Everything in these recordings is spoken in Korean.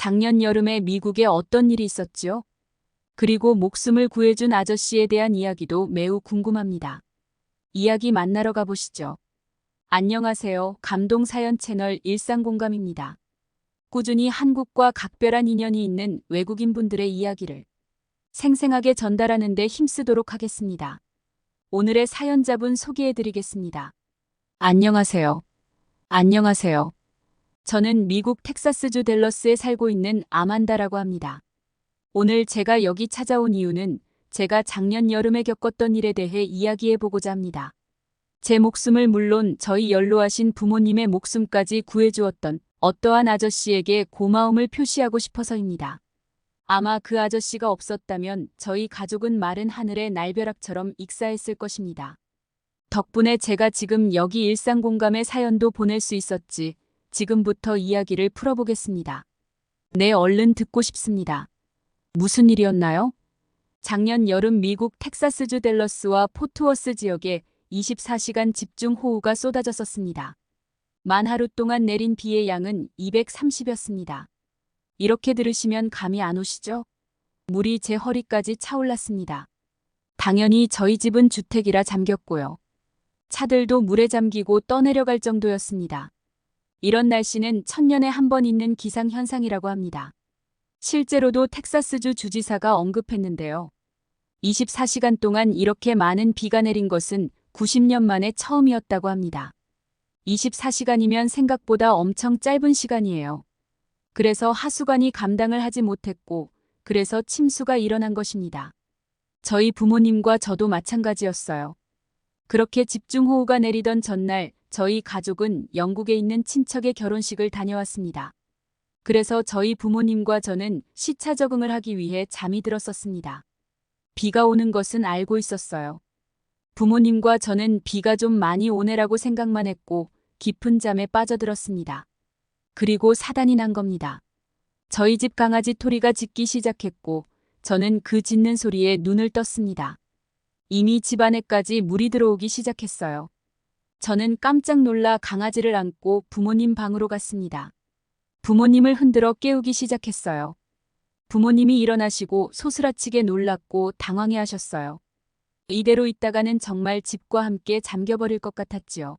작년 여름에 미국에 어떤 일이 있었지요? 그리고 목숨을 구해준 아저씨에 대한 이야기도 매우 궁금합니다. 이야기 만나러 가보시죠. 안녕하세요. 감동사연 채널 일상공감입니다. 꾸준히 한국과 각별한 인연이 있는 외국인분들의 이야기를 생생하게 전달하는 데 힘쓰도록 하겠습니다. 오늘의 사연자분 소개해드리겠습니다. 안녕하세요. 안녕하세요. 저는 미국 텍사스주 댈러스에 살고 있는 아만다라고 합니다. 오늘 제가 여기 찾아온 이유는 제가 작년 여름에 겪었던 일에 대해 이야기해보고자 합니다. 제 목숨을 물론 저희 연로하신 부모님의 목숨까지 구해주었던 어떠한 아저씨에게 고마움을 표시하고 싶어서입니다. 아마 그 아저씨가 없었다면 저희 가족은 마른 하늘의 날벼락처럼 익사했을 것입니다. 덕분에 제가 지금 여기 일상공감의 사연도 보낼 수 있었지. 지금부터 이야기를 풀어보겠습니다. 네, 얼른 듣고 싶습니다. 무슨 일이었나요? 작년 여름 미국 텍사스주 댈러스와 포트워스 지역에 24시간 집중호우가 쏟아졌었습니다. 만 하루 동안 내린 비의 양은 230였습니다. 이렇게 들으시면 감이 안 오시죠? 물이 제 허리까지 차올랐습니다. 당연히 저희 집은 주택이라 잠겼고요. 차들도 물에 잠기고 떠내려갈 정도였습니다. 이런 날씨는 천년에 한 번 있는 기상현상이라고 합니다. 실제로도 텍사스주 주지사가 언급했는데요. 24시간 동안 이렇게 많은 비가 내린 것은 90년 만에 처음이었다고 합니다. 24시간이면 생각보다 엄청 짧은 시간이에요. 그래서 하수관이 감당을 하지 못했고, 그래서 침수가 일어난 것입니다. 저희 부모님과 저도 마찬가지였어요. 그렇게 집중호우가 내리던 전날, 저희 가족은 영국에 있는 친척의 결혼식을 다녀왔습니다. 그래서 저희 부모님과 저는 시차 적응을 하기 위해 잠이 들었었습니다. 비가 오는 것은 알고 있었어요. 부모님과 저는 비가 좀 많이 오네라고 생각만 했고 깊은 잠에 빠져들었습니다. 그리고 사단이 난 겁니다. 저희 집 강아지 토리가 짖기 시작했고 저는 그 짖는 소리에 눈을 떴습니다. 이미 집 안에까지 물이 들어오기 시작했어요. 저는 깜짝 놀라 강아지를 안고 부모님 방으로 갔습니다. 부모님을 흔들어 깨우기 시작했어요. 부모님이 일어나시고 소스라치게 놀랐고 당황해하셨어요. 이대로 있다가는 정말 집과 함께 잠겨버릴 것 같았지요.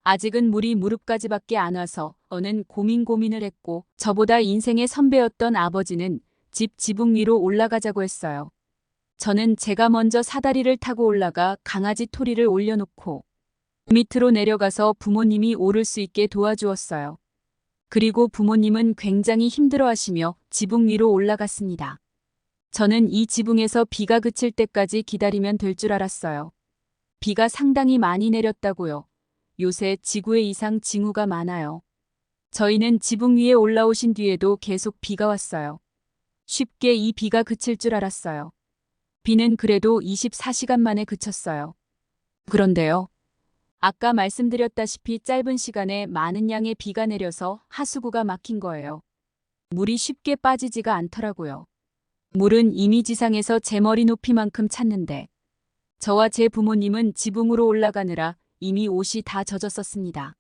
아직은 물이 무릎까지밖에 안 와서 저는 고민을 했고 저보다 인생의 선배였던 아버지는 집 지붕 위로 올라가자고 했어요. 저는 제가 먼저 사다리를 타고 올라가 강아지 토리를 올려놓고 밑으로 내려가서 부모님이 오를 수 있게 도와주었어요. 그리고 부모님은 굉장히 힘들어하시며 지붕 위로 올라갔습니다. 저는 이 지붕에서 비가 그칠 때까지 기다리면 될 줄 알았어요. 비가 상당히 많이 내렸다고요. 요새 지구에 이상 징후가 많아요. 저희는 지붕 위에 올라오신 뒤에도 계속 비가 왔어요. 쉽게 이 비가 그칠 줄 알았어요. 비는 그래도 24시간 만에 그쳤어요. 그런데요. 아까 말씀드렸다시피 짧은 시간에 많은 양의 비가 내려서 하수구가 막힌 거예요. 물이 쉽게 빠지지가 않더라고요. 물은 이미 지상에서 제 머리 높이만큼 찼는데 저와 제 부모님은 지붕으로 올라가느라 이미 옷이 다 젖었었습니다.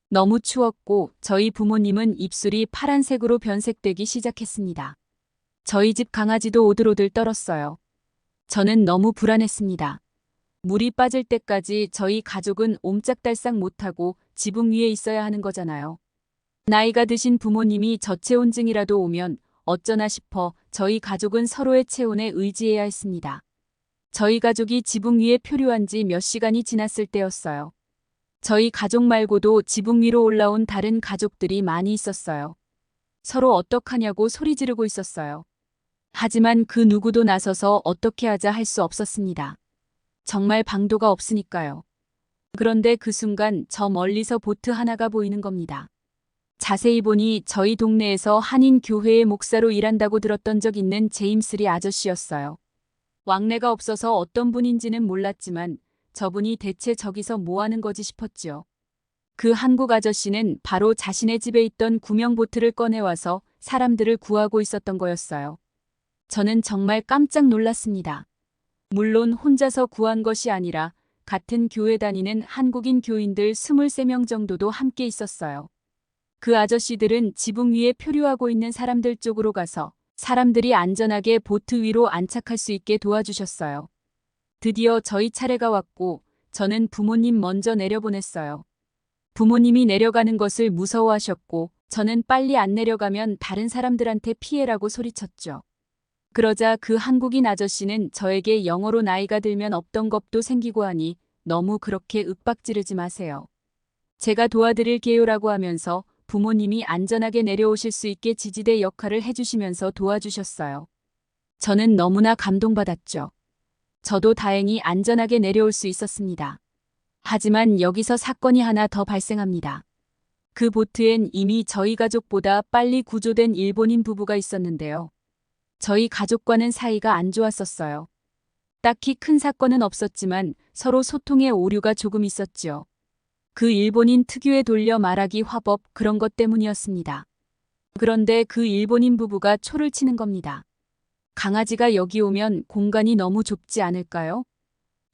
너무 추웠고 저희 부모님은 입술이 파란색으로 변색되기 시작했습니다. 저희 집 강아지도 오들오들 떨었어요. 저는 너무 불안했습니다. 물이 빠질 때까지 저희 가족은 옴짝달싹 못하고 지붕 위에 있어야 하는 거잖아요. 나이가 드신 부모님이 저체온증이라도 오면 어쩌나 싶어 저희 가족은 서로의 체온에 의지해야 했습니다. 저희 가족이 지붕 위에 표류한 지 몇 시간이 지났을 때였어요. 저희 가족 말고도 지붕 위로 올라온 다른 가족들이 많이 있었어요. 서로 어떡하냐고 소리 지르고 있었어요. 하지만 그 누구도 나서서 어떻게 하자 할 수 없었습니다. 정말 방도가 없으니까요. 그런데 그 순간 저 멀리서 보트 하나가 보이는 겁니다. 자세히 보니 저희 동네에서 한인 교회의 목사로 일한다고 들었던 적 있는 제임스리 아저씨였어요. 왕래가 없어서 어떤 분인지는 몰랐지만 저분이 대체 저기서 뭐 하는 거지 싶었지요. 그 한국 아저씨는 바로 자신의 집에 있던 구명 보트를 꺼내와서 사람들을 구하고 있었던 거였어요. 저는 정말 깜짝 놀랐습니다. 물론 혼자서 구한 것이 아니라 같은 교회 다니는 한국인 교인들 23명 정도도 함께 있었어요. 그 아저씨들은 지붕 위에 표류하고 있는 사람들 쪽으로 가서 사람들이 안전하게 보트 위로 안착할 수 있게 도와주셨어요. 드디어 저희 차례가 왔고 저는 부모님 먼저 내려보냈어요. 부모님이 내려가는 것을 무서워하셨고 저는 빨리 안 내려가면 다른 사람들한테 피해라고 소리쳤죠. 그러자 그 한국인 아저씨는 저에게 영어로 나이가 들면 없던 겁도 생기고 하니 너무 그렇게 윽박지르지 마세요. 제가 도와드릴게요라고 하면서 부모님이 안전하게 내려오실 수 있게 지지대 역할을 해주시면서 도와주셨어요. 저는 너무나 감동받았죠. 저도 다행히 안전하게 내려올 수 있었습니다. 하지만 여기서 사건이 하나 더 발생합니다. 그 보트엔 이미 저희 가족보다 빨리 구조된 일본인 부부가 있었는데요. 저희 가족과는 사이가 안 좋았었어요. 딱히 큰 사건은 없었지만 서로 소통에 오류가 조금 있었죠. 그 일본인 특유의 돌려 말하기 화법 그런 것 때문이었습니다. 그런데 그 일본인 부부가 초를 치는 겁니다. 강아지가 여기 오면 공간이 너무 좁지 않을까요?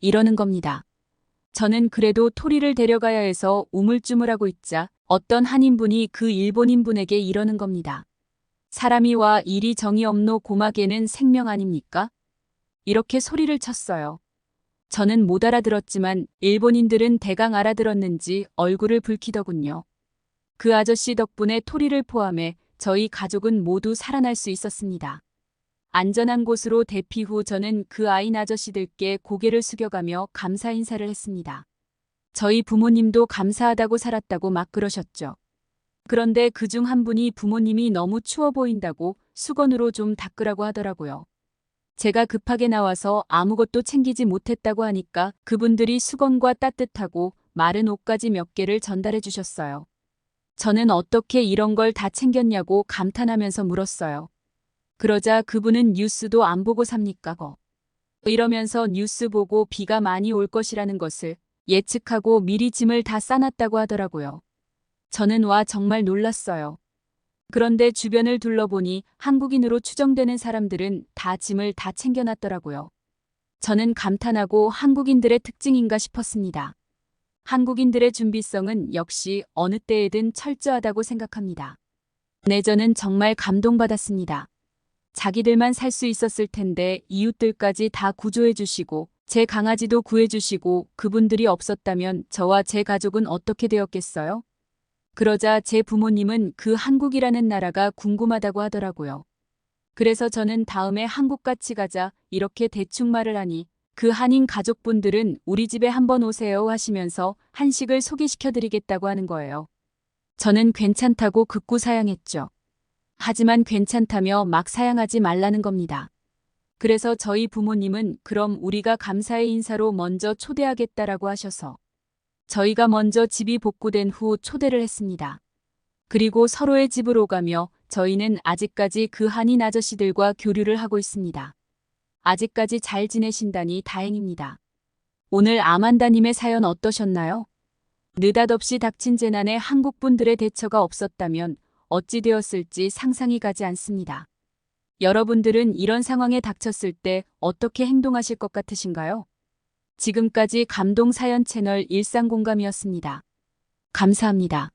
이러는 겁니다. 저는 그래도 토리를 데려가야 해서 우물쭈물하고 있자 어떤 한인분이 그 일본인분에게 이러는 겁니다. 사람이 와 일이 정이 없노 고막에는 생명 아닙니까? 이렇게 소리를 쳤어요. 저는 못 알아들었지만 일본인들은 대강 알아들었는지 얼굴을 붉히더군요. 그 아저씨 덕분에 토리를 포함해 저희 가족은 모두 살아날 수 있었습니다. 안전한 곳으로 대피 후 저는 그 아인 아저씨들께 고개를 숙여가며 감사 인사를 했습니다. 저희 부모님도 감사하다고 살았다고 막 그러셨죠. 그런데 그중 한 분이 부모님이 너무 추워 보인다고 수건으로 좀 닦으라고 하더라고요. 제가 급하게 나와서 아무것도 챙기지 못했다고 하니까 그분들이 수건과 따뜻하고 마른 옷까지 몇 개를 전달해 주셨어요. 저는 어떻게 이런 걸 다 챙겼냐고 감탄하면서 물었어요. 그러자 그분은 뉴스도 안 보고 삽니까 이러면서 뉴스 보고 비가 많이 올 것이라는 것을 예측하고 미리 짐을 다 싸놨다고 하더라고요. 저는 와 정말 놀랐어요. 그런데 주변을 둘러보니 한국인으로 추정되는 사람들은 다 짐을 다 챙겨놨더라고요. 저는 감탄하고 한국인들의 특징인가 싶었습니다. 한국인들의 준비성은 역시 어느 때에든 철저하다고 생각합니다. 네, 저는 정말 감동받았습니다. 자기들만 살 수 있었을 텐데 이웃들까지 다 구조해 주시고 제 강아지도 구해 주시고 그분들이 없었다면 저와 제 가족은 어떻게 되었겠어요? 그러자 제 부모님은 그 한국이라는 나라가 궁금하다고 하더라고요. 그래서 저는 다음에 한국 같이 가자 이렇게 대충 말을 하니 그 한인 가족분들은 우리 집에 한번 오세요 하시면서 한식을 소개시켜 드리겠다고 하는 거예요. 저는 괜찮다고 극구 사양했죠. 하지만 괜찮다며 막 사양하지 말라는 겁니다. 그래서 저희 부모님은 그럼 우리가 감사의 인사로 먼저 초대하겠다라고 하셔서 저희가 먼저 집이 복구된 후 초대를 했습니다. 그리고 서로의 집으로 가며 저희는 아직까지 그 한인 아저씨들과 교류를 하고 있습니다. 아직까지 잘 지내신다니 다행입니다. 오늘 아만다님의 사연 어떠셨나요? 느닷없이 닥친 재난에 한국 분들의 대처가 없었다면 어찌 되었을지 상상이 가지 않습니다. 여러분들은 이런 상황에 닥쳤을 때 어떻게 행동하실 것 같으신가요? 지금까지 감동사연 채널 일상공감이었습니다. 감사합니다.